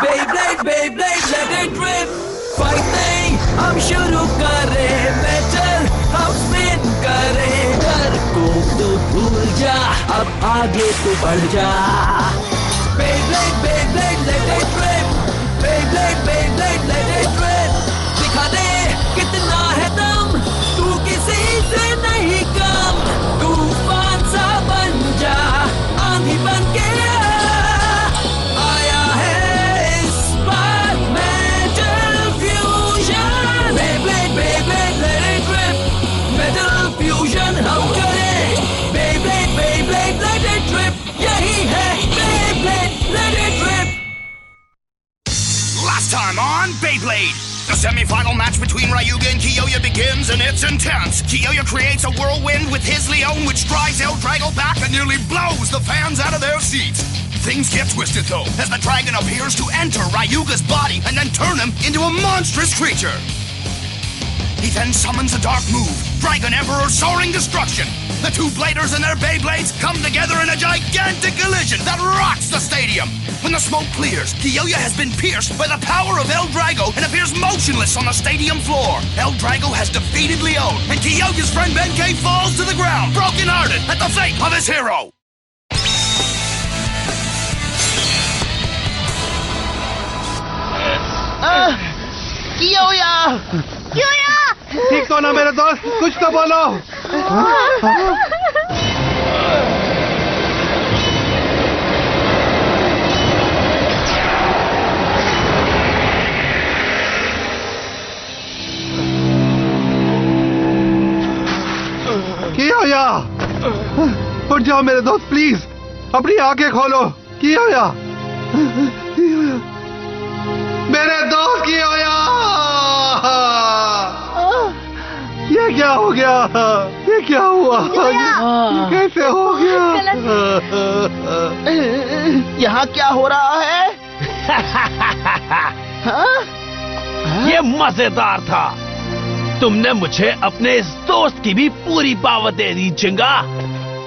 Beyblade, Beyblade, let it rip. Fight नहीं हम शुरू करें, मेटल हम स्पिन करें। डर को तो भूल जा, अब आगे तो बढ़ जा। Beyblade, Beyblade, let it rip. Beyblade, Beyblade, let it rip. दिखा दे कितना है दम, तू किसी से नहीं कम। तूफान सा बन जा, आंधी बन के आया है इस बार metal fusion. Beyblade, Beyblade, let it rip. Metal fusion हम करें। Beyblade, Beyblade, let it rip. यही है Beyblade, let it rip. Last time on Beyblade, the semi-final match between Ryuga and Kiyoya begins and it's intense. Kiyoya creates a whirlwind with his Leon which drives El Drago back and nearly blows the fans out of their seats. Things get twisted though, as the dragon appears to enter Ryuga's body and then turn him into a monstrous creature. He then summons a dark move, Dragon Emperor Soaring Destruction. The two bladers and their Beyblades come together in a gigantic collision that rocks the stadium. When the smoke clears, Kiyoya has been pierced by the power of El Drago and appears motionless on the stadium floor. El Drago has defeated Leon, and Kiyoya's friend Benkei falls to the ground, broken-hearted at the fate of his hero. कियोया! कियोया! ठीक तो ना मेरे दोस्त, कुछ तो बोलो। कियोया! उठ जाओ मेरे दोस्त, प्लीज अपनी आंखें खोलो। कियोया! मेरे दोस्त कियोया! ये क्या हो गया? ये क्या हुआ? ये कैसे हो गया? यहाँ क्या हो रहा है? ये मजेदार था। तुमने मुझे अपने इस दोस्त की भी पूरी पावर दे दी जिंगा।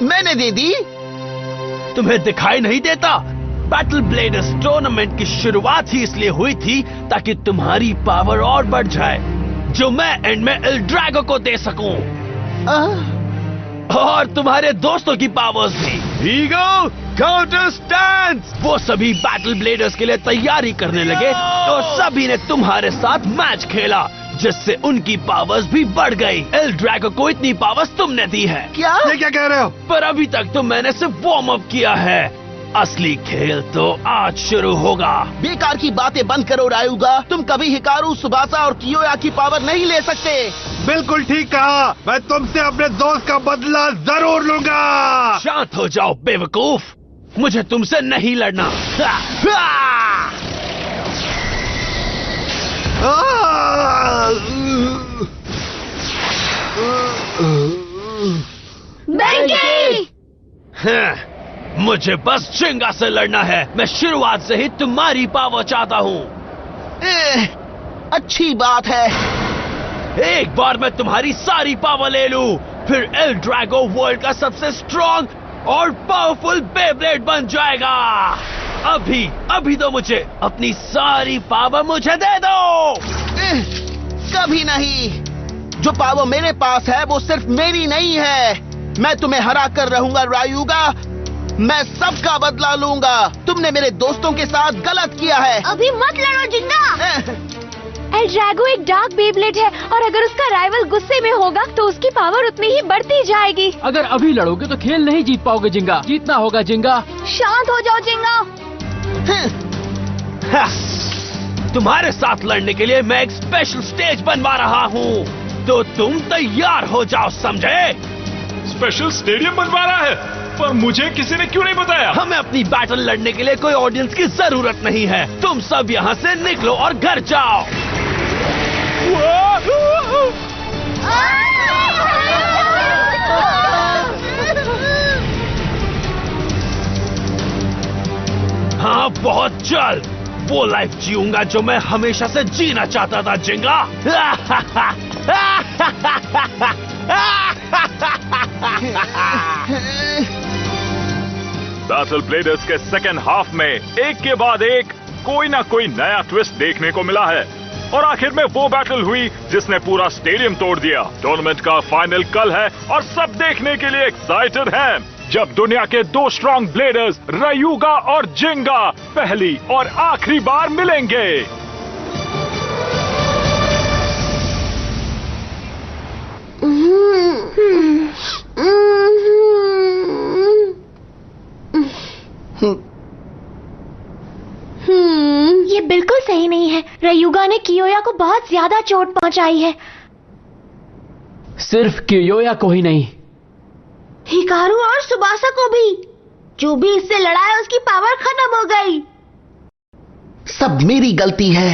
मैंने दे दी? तुम्हें दिखाई नहीं देता? बैटल ब्लेडर्स टूर्नामेंट की शुरुआत ही इसलिए हुई थी ताकि तुम्हारी पावर और बढ़ जाए, जो मैं एंड में एल ड्रैगो को दे सकूं। और तुम्हारे दोस्तों की पावर्स भी। Ego counter stance! वो सभी बैटल ब्लेडर्स के लिए तैयारी करने लगे और सभी ने तुम्हारे साथ मैच खेला, जिससे उनकी पावर्स भी बढ़ गई। एल ड्रैगो को इतनी पावर्स तुमने दी है। क्या? ये क्या कह रहे हो? पर अभी तक तो मैंने सिर्फ वार्म अप किया है। असली खेल तो आज शुरू होगा। बेकार की बातें बंद करो रायुगा। तुम कभी हिकारू, सुबासा और कियोया की पावर नहीं ले सकते। बिल्कुल ठीक कहा। मैं तुमसे अपने दोस्त का बदला जरूर लूंगा। शांत हो जाओ बेवकूफ, मुझे तुमसे नहीं लड़ना। बेंकी! मुझे बस जिंगा से लड़ना है। मैं शुरुआत से ही तुम्हारी पावर चाहता हूँ। अच्छी बात है। एक बार मैं तुम्हारी सारी पावर ले लूं, फिर एल ड्रैगो वर्ल्ड का सबसे स्ट्रॉन्ग और पावरफुल बेब्लेड बन जाएगा। अभी तो मुझे अपनी सारी पावर मुझे दे दो। कभी नहीं। जो पावर मेरे पास है वो सिर्फ मेरी नहीं है। मैं तुम्हें हरा कर रहूंगा रायुगा। मैं सबका बदला लूंगा। तुमने मेरे दोस्तों के साथ गलत किया है। अभी मत लड़ो जिंगा। एल ड्रैगो एक डार्क बेब्लेड है और अगर उसका राइवल गुस्से में होगा तो उसकी पावर उतनी ही बढ़ती जाएगी। अगर अभी लड़ोगे तो खेल नहीं जीत पाओगे जिंगा। जीतना होगा जिंगा। शांत हो जाओ जिंगा। तुम्हारे साथ लड़ने के लिए मैं एक स्पेशल स्टेज बनवा रहा हूँ, तो तुम तैयार हो जाओ, समझे? स्पेशल स्टेडियम बनवा रहा है? पर मुझे किसी ने क्यों नहीं बताया? हमें अपनी बैटल लड़ने के लिए कोई ऑडियंस की जरूरत नहीं है। तुम सब यहाँ से निकलो और घर जाओ। हाँ, बहुत जल्द वो लाइफ जीऊंगा जो मैं हमेशा से जीना चाहता था जिंगा। बैटल ब्लेडर्स के सेकेंड हाफ में एक के बाद एक कोई ना कोई नया ट्विस्ट देखने को मिला है। और आखिर में वो बैटल हुई जिसने पूरा स्टेडियम तोड़ दिया। टूर्नामेंट का फाइनल कल है और सब देखने के लिए एक्साइटेड हैं। जब दुनिया के दो स्ट्रॉन्ग ब्लेडर्स रायुगा और जिंगा पहली और आखिरी बार मिलेंगे। ये बिल्कुल सही नहीं है। रायुगा ने कियोया को बहुत ज्यादा चोट पहुंचाई है। सिर्फ कियोया को ही नहीं, हिकारू और सुबासा को भी। जो भी इससे लड़ा है उसकी पावर खत्म हो गई। सब मेरी गलती है।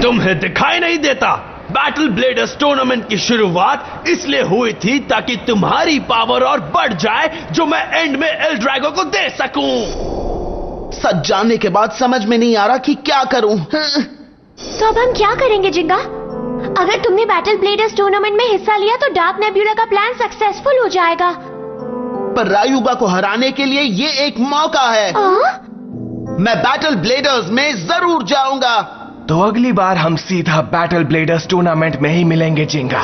तुम्हें दिखाई नहीं देता? बैटल ब्लेडर्स टूर्नामेंट की शुरुआत इसलिए हुई थी ताकि तुम्हारी पावर और बढ़ जाए, जो मैं एंड में एल ड्रैगो को दे सकूं। सच जानने के बाद समझ में नहीं आ रहा कि क्या करूं। तो अब हम क्या करेंगे जिंगा? अगर तुमने बैटल ब्लेडर्स टूर्नामेंट में हिस्सा लिया तो डार्क नेब्यूला का प्लान सक्सेसफुल हो जाएगा। पर रायुगा को हराने के लिए ये एक मौका है। मैं बैटल ब्लेडर्स में जरूर जाऊंगा। तो अगली बार हम सीधा बैटल ब्लेडर्स टूर्नामेंट में ही मिलेंगे जिंगा।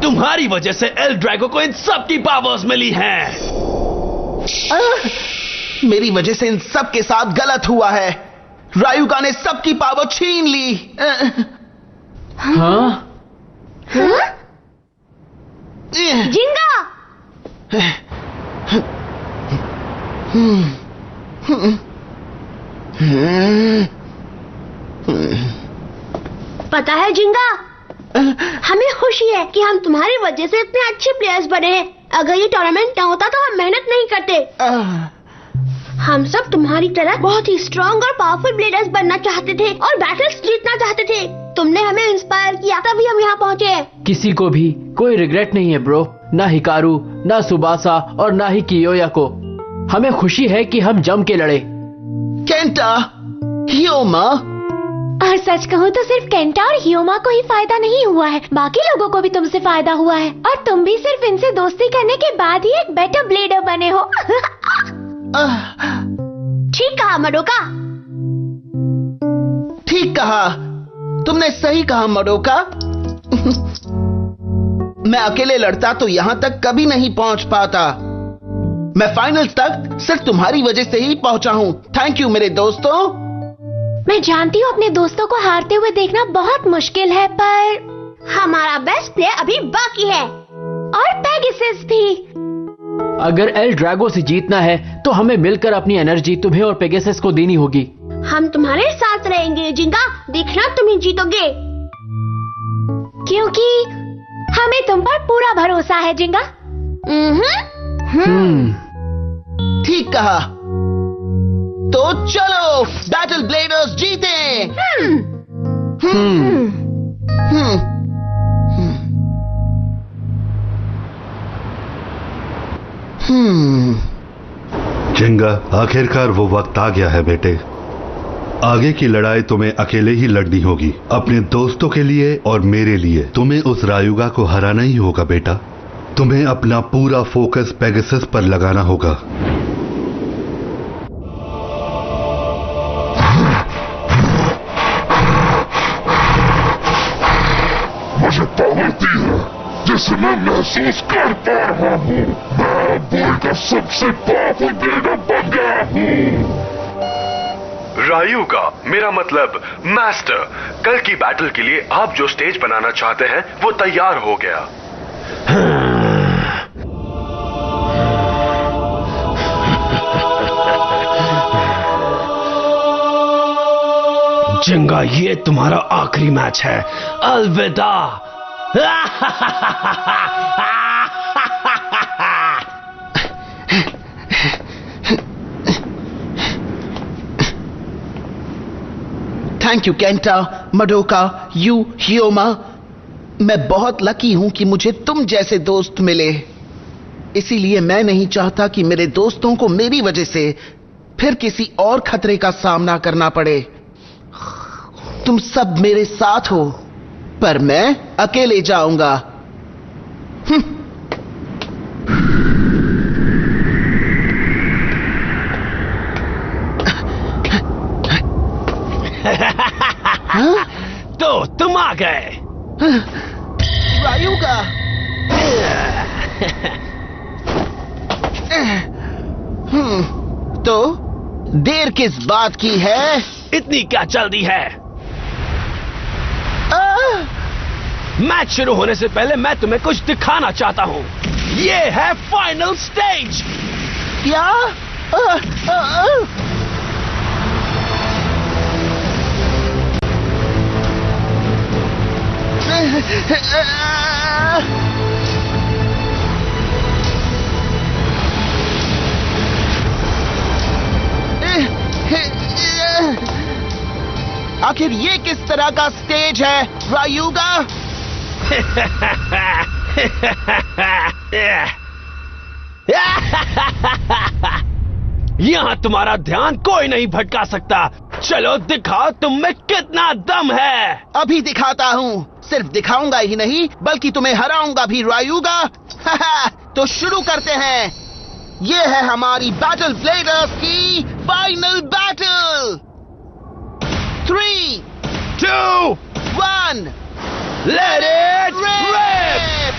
तुम्हारी वजह से एल ड्रैगो को इन सब की पावर्स मिली हैं। मेरी वजह से इन सब के साथ गलत हुआ है। रायुगा ने सबकी पावर छीन ली। हाँ? जिंगा! पता है जिंगा, हमें खुशी है कि हम तुम्हारी वजह से इतने अच्छे प्लेयर्स बने हैं। अगर ये टूर्नामेंट ना होता तो हम मेहनत नहीं करते। हम सब तुम्हारी तरह बहुत ही स्ट्रॉन्ग और पावरफुल ब्लेडर्स बनना चाहते थे और बैटल्स जीतना चाहते थे। तुमने हमें इंस्पायर किया, तभी हम यहाँ पहुँचे हैं। किसी को भी कोई रिग्रेट नहीं है ब्रो, ना हिकारू, ना सुबासा और ना ही कियोया को। हमें खुशी है कि हम जम के लड़े। केंटा, हियोमा। और सच कहूँ तो सिर्फ केंटा और हियोमा को ही फायदा नहीं हुआ है, बाकी लोगों को भी तुमसे फायदा हुआ है। और तुम भी सिर्फ इनसे दोस्ती करने के बाद ही एक बेटर ब्लेडर बने हो। ठीक कहा मडोका। ठीक कहा, तुमने सही कहा मडोका। मैं अकेले लड़ता तो यहां तक कभी नहीं पहुंच पाता। मैं फाइनल्स तक सिर्फ तुम्हारी वजह से ही पहुंचा हूं। थैंक यू मेरे दोस्तों। मैं जानती हूँ अपने दोस्तों को हारते हुए देखना बहुत मुश्किल है, पर हमारा बेस्ट प्लेयर अभी बाकी है, और पेगासस भी। अगर एल ड्रैगो से जीतना है तो हमें मिलकर अपनी एनर्जी तुम्हें और पेगासस को देनी होगी। हम तुम्हारे साथ रहेंगे जिंगा, देखना तुम ही जीतोगे, क्योंकि हमें तुम पर पूरा भरोसा है जिंगा। ठीक कहा। तो चलो बैटल ब्लेडर्स जीते। जिंगा, आखिरकार वो वक्त आ गया है बेटे। आगे की लड़ाई तुम्हें अकेले ही लड़नी होगी, अपने दोस्तों के लिए और मेरे लिए। तुम्हें उस रायुगा को हराना ही होगा बेटा। तुम्हें अपना पूरा फोकस पेगासस पर लगाना होगा। मुझे पावर दी है जिसे मैं महसूस कर पा रहा हूँ। मैं वर्ल्ड का सबसे पावरफुल ब्लेडर बन गया हूँ। रायुगा, मेरा मतलब मास्टर, कल की बैटल के लिए आप जो स्टेज बनाना चाहते हैं वो तैयार हो गया। जिंगा, ये तुम्हारा आखिरी मैच है। अलविदा। Thank you Kenta, Madoka, Yu, Hyoma. मैं बहुत लकी हूं कि मुझे तुम जैसे दोस्त मिले। इसीलिए मैं नहीं चाहता कि मेरे दोस्तों को मेरी वजह से फिर किसी और खतरे का सामना करना पड़े। तुम सब मेरे साथ हो, पर मैं अकेले जाऊंगा। आ गए। रायुगा। तो देर किस बात की है? इतनी क्या जल्दी है? मैच शुरू होने से पहले मैं तुम्हें कुछ दिखाना चाहता हूँ। ये है फाइनल स्टेज। क्या? आखिर ये किस तरह का स्टेज है रायुगा? यहाँ तुम्हारा ध्यान कोई नहीं भटका सकता। चलो दिखाओ तुम में कितना दम है। अभी दिखाता हूँ। सिर्फ दिखाऊंगा ही नहीं बल्कि तुम्हें हराऊंगा भी रायुगा। तो शुरू करते हैं। ये है हमारी बैटल ब्लेडर्स की final battle. 3, 2, 1, let it rip!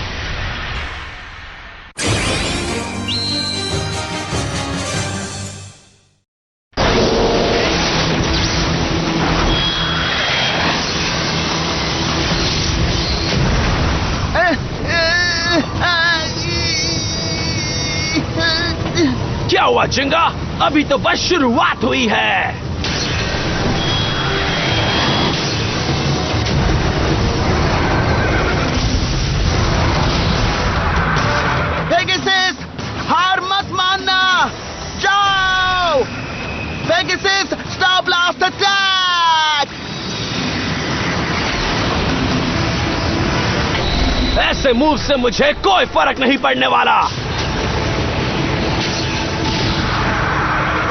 क्या हुआ चिंगा? अभी तो बस शुरुआत हुई है। पेगासस, हार मत मानना। जाओ पेगासस, स्टार ब्लास्ट अटैक। ऐसे मूव से मुझे कोई फर्क नहीं पड़ने वाला।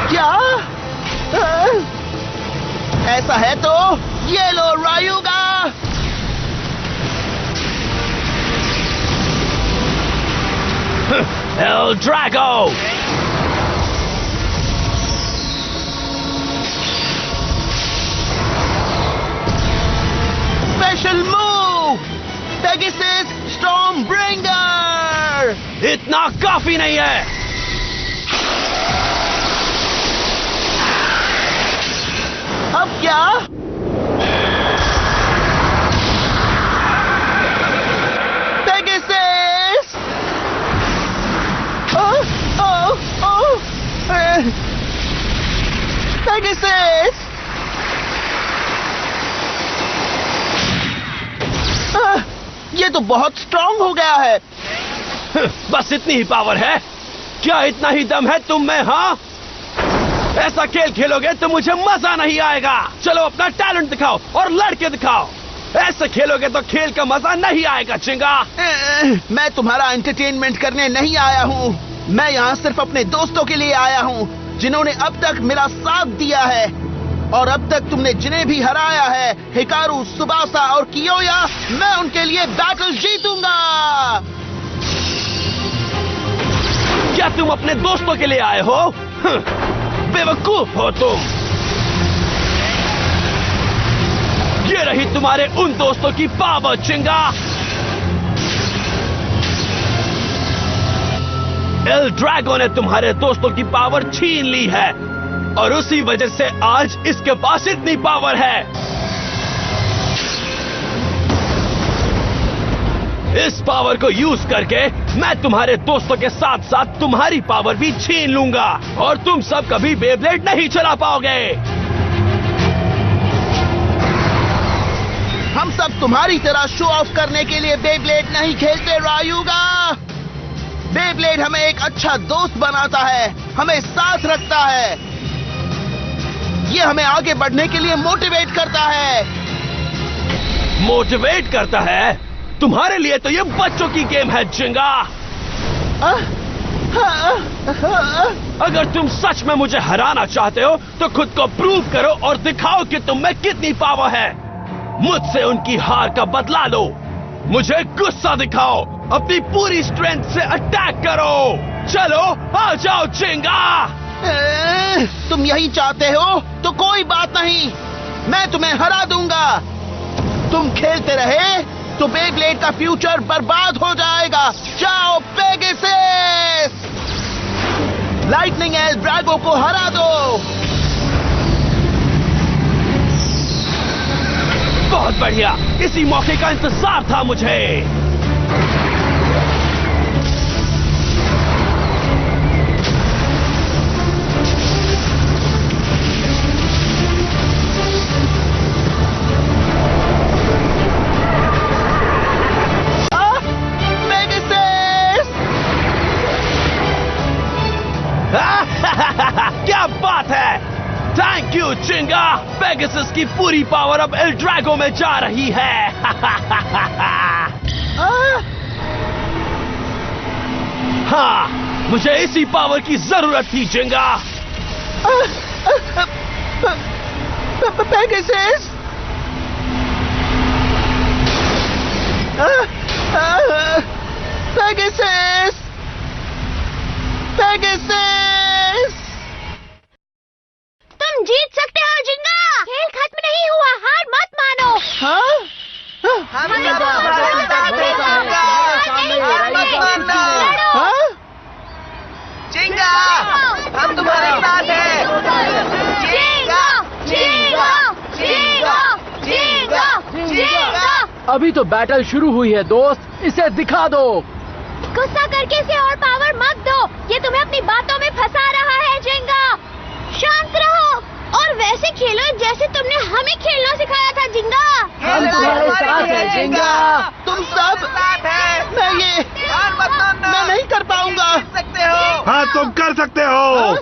क्या? ऐसा है तो ये लो Ryuga. L Drago. Special move Pegasus storm bringer. इतना काफी नहीं है। अब क्या? पेगासस! पेगासस! ये तो बहुत स्ट्रांग हो गया है। बस इतनी ही पावर है? क्या इतना ही दम है तुम में? हाँ, ऐसा खेल खेलोगे तो मुझे मजा नहीं आएगा। चलो अपना टैलेंट दिखाओ और लड़के दिखाओ। ऐसे खेलोगे तो खेल का मजा नहीं आएगा चिंगा। मैं तुम्हारा एंटरटेनमेंट करने नहीं आया हूँ। मैं यहाँ सिर्फ अपने दोस्तों के लिए आया हूँ जिन्होंने अब तक मेरा साथ दिया है। और अब तक तुमने जिन्हें भी हराया है, हिकारू, सुबासा और कियोया, मैं उनके लिए बैटल जीतूंगा। क्या तुम अपने दोस्तों के लिए आए हो? बेवकूफ हो तुम। ये रही तुम्हारे उन दोस्तों की पावर चिंगा। एल ड्रैगो ने तुम्हारे दोस्तों की पावर छीन ली है और उसी वजह से आज इसके पास इतनी पावर है। इस पावर को यूज करके मैं तुम्हारे दोस्तों के साथ साथ तुम्हारी पावर भी छीन लूंगा और तुम सब कभी बेब्लेड नहीं चला पाओगे। हम सब तुम्हारी तरह शो ऑफ करने के लिए बेब्लेड नहीं खेलते रायुगा। बेब्लेड हमें एक अच्छा दोस्त बनाता है, हमें साथ रखता है। ये हमें आगे बढ़ने के लिए मोटिवेट करता है। मोटिवेट करता है? तुम्हारे लिए तो ये बच्चों की गेम है चिंगा। अगर तुम सच में मुझे हराना चाहते हो तो खुद को प्रूव करो और दिखाओ कि तुम में कितनी पावर है। मुझसे उनकी हार का बदला लो। मुझे गुस्सा दिखाओ, अपनी पूरी स्ट्रेंथ से अटैक करो। चलो आ जाओ चिंगा। तुम यही चाहते हो तो कोई बात नहीं, मैं तुम्हें हरा दूंगा। तुम खेलते रहे तो बेब्लेड का फ्यूचर बर्बाद हो जाएगा। जाओ पेगासस, लाइटनिंग एल ड्रैगो को हरा दो। बहुत बढ़िया, इसी मौके का इंतजार था मुझे। क्या बात है! थैंक यू जिंगा। पेगासस की पूरी पावर अब एल ड्रैगो में जा रही है। हाँ, मुझे इसी पावर की जरूरत थी जिंगा। पेगासस, पेगासस, पेगासस, तुम जीत सकते हो जिंगा। खेल खत्म नहीं हुआ, हार मत मानो। जिंगा, हम तुम्हारे साथ हैं। जिंगा, जिंगा, जिंगा, जिंगा, जिंगा। अभी तो बैटल शुरू हुई है दोस्त, इसे दिखा दो। गुस्सा करके इसे और पावर मत दो, ये तुम्हें अपनी बातों में फंसा रहा है जिंगा। शांत रहो और वैसे खेलो जैसे तुमने हमें खेलना सिखाया था जिंगा। हम तुम्हारे साथ हैं जिंगा। तुम सब मैं नहीं कर पाऊंगा। हाँ, तुम कर सकते हो।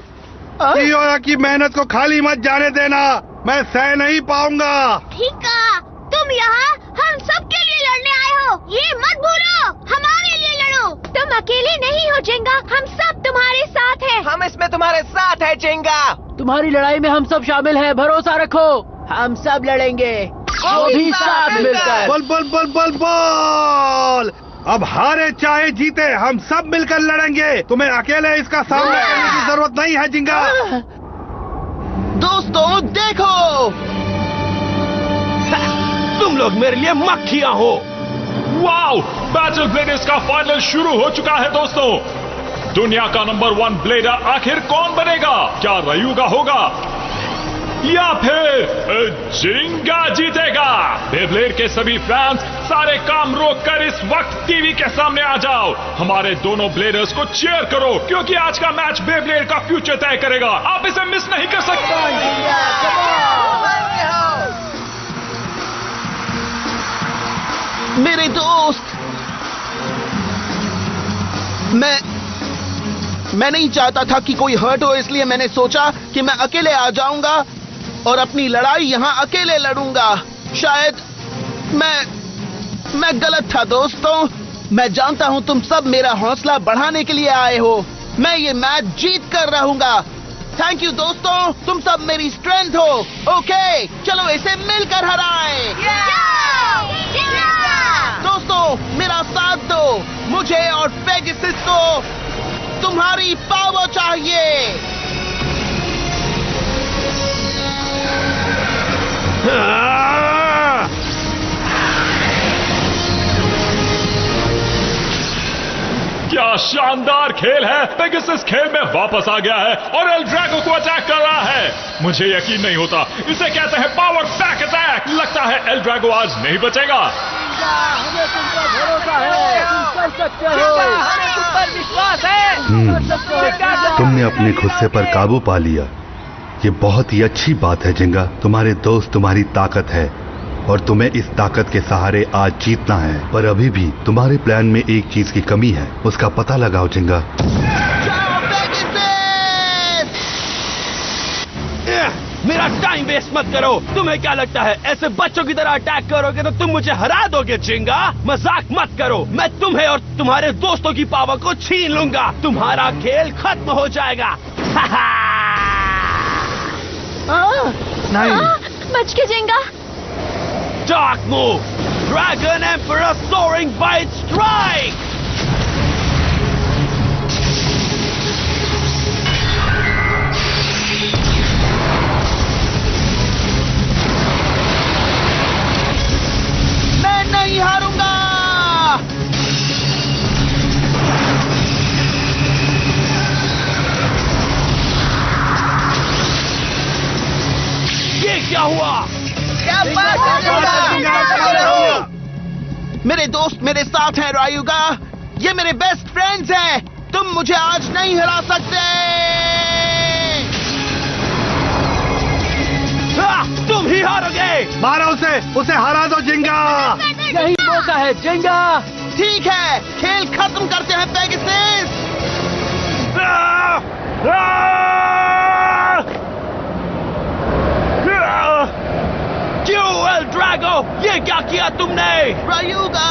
कियोया की मेहनत को खाली मत जाने देना, मैं सह नहीं पाऊंगा। ठीक है, तुम यहाँ हम सब के लिए लड़ने आए हो, ये मत भूलो। हमारे लिए लड़ो, तुम अकेले नहीं हो जिंगा, हम सब तुम्हारे साथ हैं। हम इसमें तुम्हारे साथ हैं जिंगा। तुम्हारी लड़ाई में हम सब शामिल हैं, भरोसा रखो। हम सब लड़ेंगे, वो भी साथ मिलकर। बोल बोल बोल बोल बोल। अब हारे चाहे जीते, हम सब मिलकर लड़ेंगे। तुम्हें अकेले इसका सामना करने की जरूरत नहीं है जिंगा। दोस्तों देखो, तुम लोग मेरे लिए मक्खियां हो। वाओ, बैटल ब्लेडर्स का फाइनल शुरू हो चुका है दोस्तों। दुनिया का नंबर 1 ब्लेडर आखिर कौन बनेगा? क्या रायुगा होगा या फिर जिंगा जीतेगा? बेब्लेड के सभी फैंस सारे काम रोककर इस वक्त टीवी के सामने आ जाओ। हमारे दोनों ब्लेडर्स को चीयर करो, क्योंकि आज का मैच बेब्लेड का फ्यूचर तय करेगा। आप इसे मिस नहीं कर सकते। मेरे दोस्त, मैं नहीं चाहता था कि कोई हर्ट हो, इसलिए मैंने सोचा कि मैं अकेले आ जाऊंगा और अपनी लड़ाई यहाँ अकेले लड़ूंगा। शायद मैं गलत था दोस्तों। मैं जानता हूँ तुम सब मेरा हौसला बढ़ाने के लिए आए हो। मैं ये मैच जीत कर रहूंगा। थैंक यू दोस्तों, तुम सब मेरी स्ट्रेंथ हो। ओके, चलो इसे मिलकर हराएं। दोस्तों मेरा साथ दो, मुझे और पेगासस को तुम्हारी पावर चाहिए। क्या शानदार खेल है! पेगासस खेल में वापस आ गया है और एल ड्रैगो को अटैक कर रहा है। मुझे यकीन नहीं होता, इसे कहते हैं पावर बैक अटैक। लगता है एल ड्रैगो आज नहीं बचेगा। हमें तुम पर भरोसा है, तुम कर सकते हो, हमें तुम पर विश्वास है। तुमने अपने गुस्से पर काबू पा लिया, ये बहुत ही अच्छी बात है जिंगा। तुम्हारे दोस्त तुम्हारी ताकत है और तुम्हें इस ताकत के सहारे आज जीतना है। पर अभी भी तुम्हारे प्लान में एक चीज की कमी है, उसका पता लगाओ जिंगा। मेरा टाइम वेस्ट मत करो। तुम्हें क्या लगता है ऐसे बच्चों की तरह अटैक करोगे तो तुम मुझे हरा दोगे जिंगा? मजाक मत करो, मैं तुम्हें और तुम्हारे दोस्तों की पावर को छीन लूंगा। तुम्हारा खेल खत्म हो जाएगा। नहीं, बच के जिंगा। Dark move! Dragon Emperor Soaring Bite Strike! हुआ? क्या बात है? मेरे दोस्त मेरे साथ हैं रायुगा, ये मेरे बेस्ट फ्रेंड्स हैं, तुम मुझे आज नहीं हरा सकते। तुम ही हारोगे। मारो उसे हरा दो जिंगा। यही मौका है जिंगा। ठीक है, खेल खत्म करते हैं पेगासस। क्यों एल ड्रैगो, ये क्या किया तुमने? रायुगा